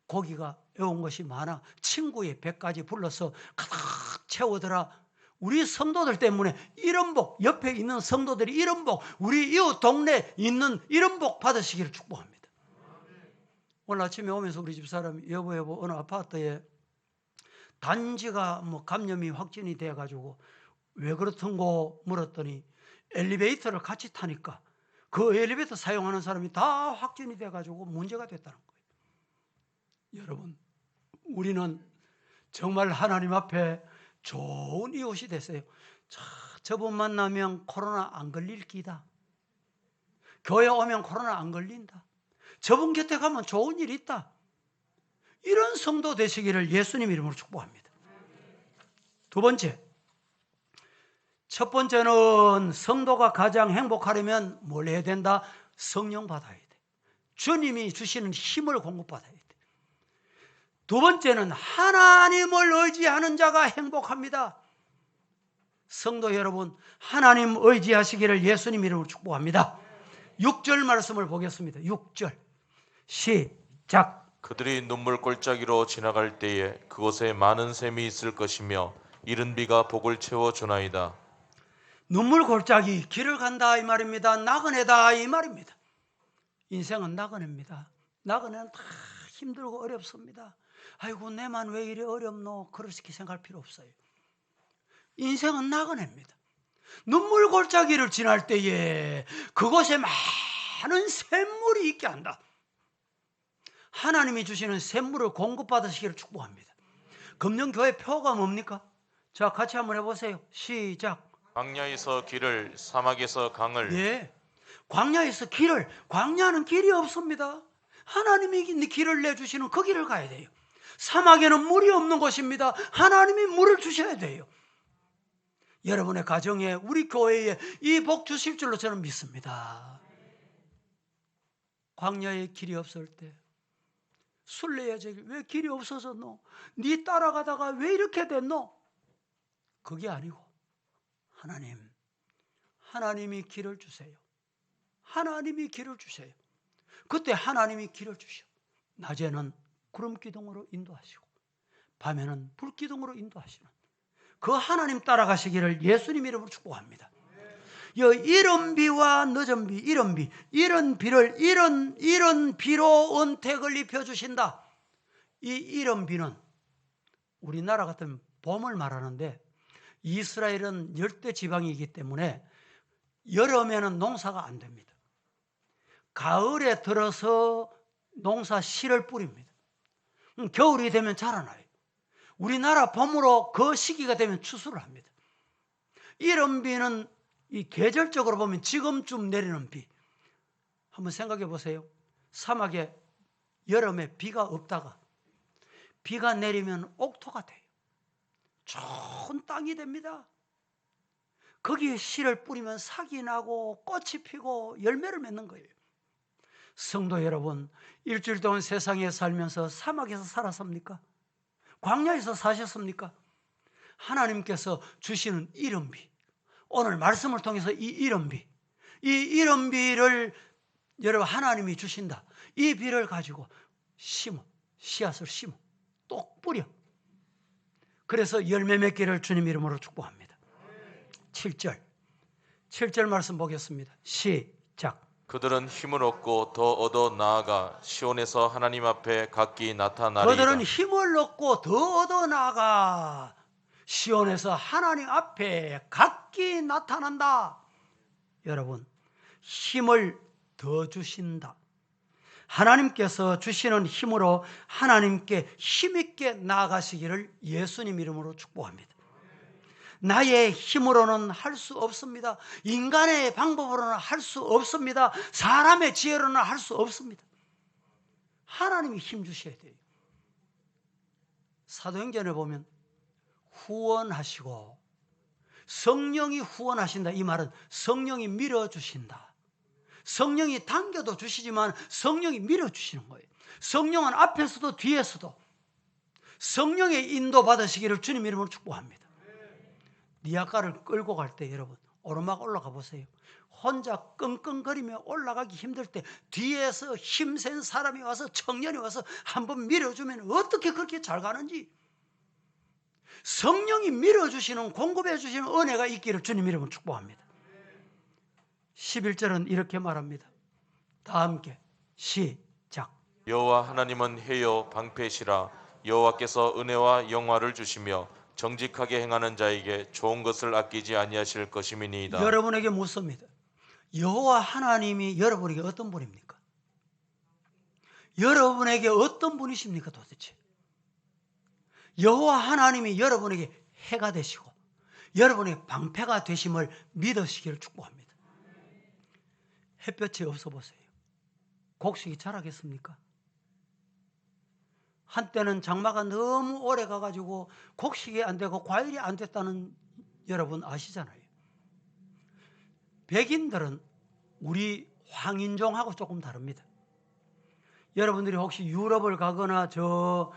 고기가 애운 것이 많아 친구의 배까지 불러서 가득 채우더라. 우리 성도들 때문에 이런 복, 옆에 있는 성도들이 이런 복, 우리 이웃 동네에 있는 이런 복 받으시기를 축복합니다. 오늘 아침에 오면서 우리 집사람이 여보 어느 아파트에 단지가 감염이 확진이 돼가지고 왜 그렇던고 물었더니 엘리베이터를 같이 타니까 그 엘리베이터 사용하는 사람이 다 확진이 돼가지고 문제가 됐다는 거예요. 여러분, 우리는 정말 하나님 앞에 좋은 이웃이 됐어요. 저분 만나면 코로나 안 걸릴 기다. 교회 오면 코로나 안 걸린다. 저분 곁에 가면 좋은 일이 있다. 이런 성도 되시기를 예수님 이름으로 축복합니다. 두 번째, 첫 번째는 성도가 가장 행복하려면 뭘 해야 된다? 성령 받아야 돼. 주님이 주시는 힘을 공급받아야 돼. 두 번째는 하나님을 의지하는 자가 행복합니다. 성도 여러분, 하나님 의지하시기를 예수님 이름으로 축복합니다. 6절 말씀을 보겠습니다. 6절 시작. 그들이 눈물 골짜기로 지나갈 때에 그곳에 많은 샘이 있을 것이며 이른 비가 복을 채워 주나이다. 눈물 골짜기 길을 간다 이 말입니다. 나그네다 이 말입니다. 인생은 나그네입니다. 나그네는 다 힘들고 어렵습니다. 아이고 내만 왜 이래 어렵노 그렇게 생각할 필요 없어요. 인생은 나그네입니다. 눈물 골짜기를 지날 때에 그곳에 많은 샘물이 있게 한다. 하나님이 주시는 샘물을 공급받으시기를 축복합니다. 금령교회 표가 뭡니까? 자, 같이 한번 해보세요. 시작. 광야에서 길을, 사막에서 강을. 예, 광야에서 길을, 광야는 길이 없습니다. 하나님이 길을 내주시는 그 길을 가야 돼요. 사막에는 물이 없는 곳입니다. 하나님이 물을 주셔야 돼요. 여러분의 가정에, 우리 교회에 이 복 주실 줄로 저는 믿습니다. 광야에 길이 없을 때 순례야제 왜 길이 없어졌노? 네 따라가다가 왜 이렇게 됐노? 그게 아니고 하나님이 길을 주세요. 하나님이 길을 주세요. 그때 하나님이 길을 주셔. 낮에는 구름 기둥으로 인도하시고 밤에는 불 기둥으로 인도하시는 그 하나님 따라가시기를 예수님 이름으로 축복합니다. 이런 비와 늦은 비, 이런 비로 은택을 입혀주신다. 이런 비는 우리나라 같은 봄을 말하는데 이스라엘은 열대 지방이기 때문에 여름에는 농사가 안 됩니다. 가을에 들어서 농사 씨를 뿌립니다. 겨울이 되면 자라나요. 우리나라 봄으로 그 시기가 되면 추수를 합니다. 이런 비는 이 계절적으로 보면 지금쯤 내리는 비. 한번 생각해 보세요. 사막에 여름에 비가 없다가 비가 내리면 옥토가 돼요. 좋은 땅이 됩니다. 거기에 씨를 뿌리면 삭이 나고 꽃이 피고 열매를 맺는 거예요. 성도 여러분, 일주일 동안 세상에 살면서 사막에서 살았습니까? 광야에서 사셨습니까? 하나님께서 주시는 이른 비, 오늘 말씀을 통해서 이 이른 비를 여러분 하나님이 주신다. 이 비를 가지고 씨앗을 심어 똑 뿌려. 그래서 열매 맺기를 주님 이름으로 축복합니다. 7절 말씀 보겠습니다. 시작. 그들은 힘을 얻고 더 얻어 나아가 시온에서 하나님 앞에 각기 나타나리이다. 그들은 힘을 얻고 더 얻어 나아가 시온에서 하나님 앞에 각기 나타난다. 여러분, 힘을 더 주신다. 하나님께서 주시는 힘으로 하나님께 힘있게 나아가시기를 예수님 이름으로 축복합니다. 나의 힘으로는 할 수 없습니다. 인간의 방법으로는 할 수 없습니다. 사람의 지혜로는 할 수 없습니다. 하나님이 힘 주셔야 돼요. 사도행전에 보면 후원하시고 성령이 후원하신다. 이 말은 성령이 밀어주신다. 성령이 당겨도 주시지만 성령이 밀어주시는 거예요. 성령은 앞에서도 뒤에서도 성령의 인도 받으시기를 주님 이름으로 축복합니다. 리아가를 끌고 갈 때 여러분 오르막 올라가 보세요. 혼자 끙끙거리며 올라가기 힘들 때 뒤에서 힘센 사람이 와서 청년이 와서 한번 밀어주면 어떻게 그렇게 잘 가는지. 성령이 밀어주시는, 공급해주시는 은혜가 있기를 주님 이름으로 축복합니다. 11절은 이렇게 말합니다. 다 함께 시작. 여호와 하나님은 해요 방패시라. 여호와께서 은혜와 영화를 주시며 정직하게 행하는 자에게 좋은 것을 아끼지 아니하실 것임이니이다. 여러분에게 묻습니다. 여호와 하나님이 여러분에게 어떤 분입니까? 여러분에게 어떤 분이십니까 도대체? 여호와 하나님이 여러분에게 해가 되시고 여러분의 방패가 되심을 믿으시기를 축복합니다. 햇볕이 없어 보세요. 곡식이 자라겠습니까? 한때는 장마가 너무 오래 가가지고 곡식이 안 되고 과일이 안 됐다는 여러분 아시잖아요. 백인들은 우리 황인종하고 조금 다릅니다. 여러분들이 혹시 유럽을 가거나 저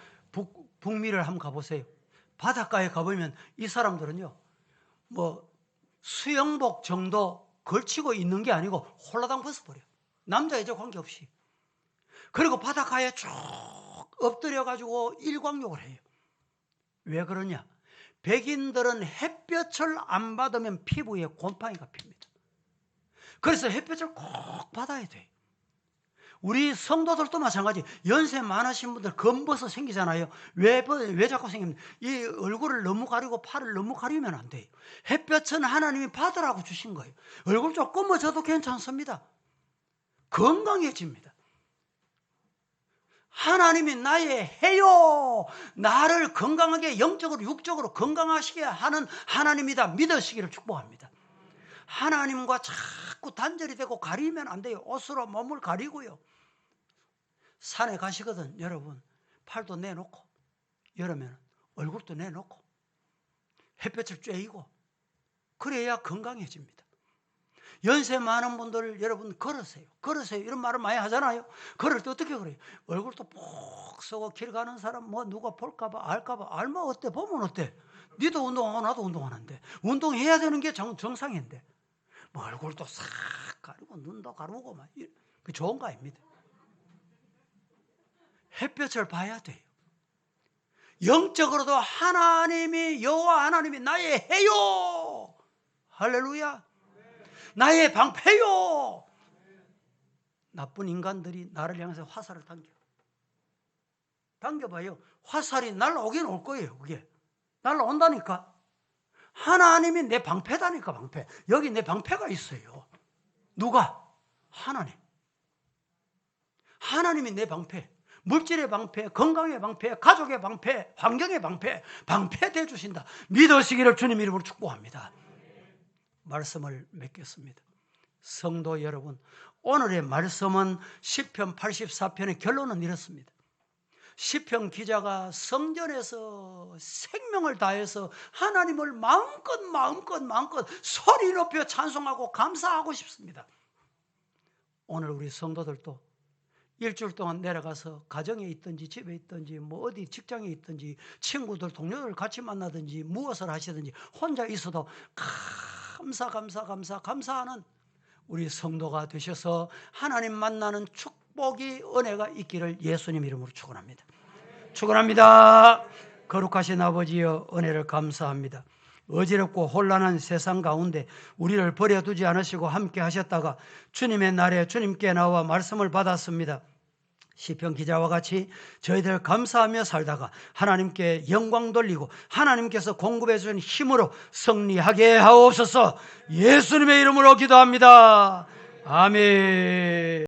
북미를 한번 가보세요. 바닷가에 가보면 이 사람들은요, 뭐 수영복 정도 걸치고 있는 게 아니고 홀라당 벗어버려. 남자 여자 관계없이. 그리고 바닷가에 쭉 엎드려가지고 일광욕을 해요. 왜 그러냐? 백인들은 햇볕을 안 받으면 피부에 곰팡이가 핍니다. 그래서 햇볕을 꼭 받아야 돼요. 우리 성도들도 마찬가지. 연세 많으신 분들 검버섯 생기잖아요. 왜 자꾸 생깁니까? 이 얼굴을 너무 가리고 팔을 너무 가리면 안 돼요. 햇볕은 하나님이 받으라고 주신 거예요. 얼굴 좀 검어져도 괜찮습니다. 건강해집니다. 하나님이 나의 해요, 나를 건강하게 영적으로 육적으로 건강하시게 하는 하나님이다 믿으시기를 축복합니다. 하나님과 자꾸 단절이 되고 가리면 안 돼요. 옷으로 몸을 가리고요. 산에 가시거든 여러분, 팔도 내놓고 여름에는 얼굴도 내놓고 햇볕을 쬐이고 그래야 건강해집니다. 연세 많은 분들 여러분 걸으세요. 이런 말을 많이 하잖아요. 걸을 때 어떻게 그래요? 얼굴도 푹 쏘고 길 가는 사람 뭐 누가 볼까봐 알까봐 알면 어때? 보면 어때? 니도 운동하고 나도 운동하는데 운동해야 되는 게 정상인데 뭐 얼굴도 싹 가리고 눈도 가르고 막 그 좋은 거 아닙니다. 햇볕을 봐야 돼요. 영적으로도 하나님이 여호와 하나님이 나의 해요. 할렐루야. 나의 방패요. 나쁜 인간들이 나를 향해서 화살을 당겨봐요. 화살이 날라오긴 올 거예요. 그게 날라온다니까. 하나님이 내 방패다니까. 방패. 여기 내 방패가 있어요. 누가? 하나님. 하나님이 내 방패. 물질의 방패, 건강의 방패, 가족의 방패, 환경의 방패, 방패 되주신다. 믿으시기를 주님 이름으로 축복합니다. 말씀을 맺겠습니다. 성도 여러분, 오늘의 말씀은 시편 84편의 결론은 이렇습니다. 시편 기자가 성전에서 생명을 다해서 하나님을 마음껏 소리 높여 찬송하고 감사하고 싶습니다. 오늘 우리 성도들도 일주일 동안 내려가서 가정에 있든지 집에 있든지 뭐 어디 직장에 있든지 친구들 동료들 같이 만나든지 무엇을 하시든지 혼자 있어도 감사하는 우리 성도가 되셔서 하나님 만나는 축복이 은혜가 있기를 예수님 이름으로 축원합니다. 축원합니다. 거룩하신 아버지여 은혜를 감사합니다. 어지럽고 혼란한 세상 가운데 우리를 버려두지 않으시고 함께 하셨다가 주님의 날에 주님께 나와 말씀을 받았습니다. 시편 기자와 같이 저희들 감사하며 살다가 하나님께 영광 돌리고 하나님께서 공급해 주신 힘으로 승리하게 하옵소서. 예수님의 이름으로 기도합니다. 아멘.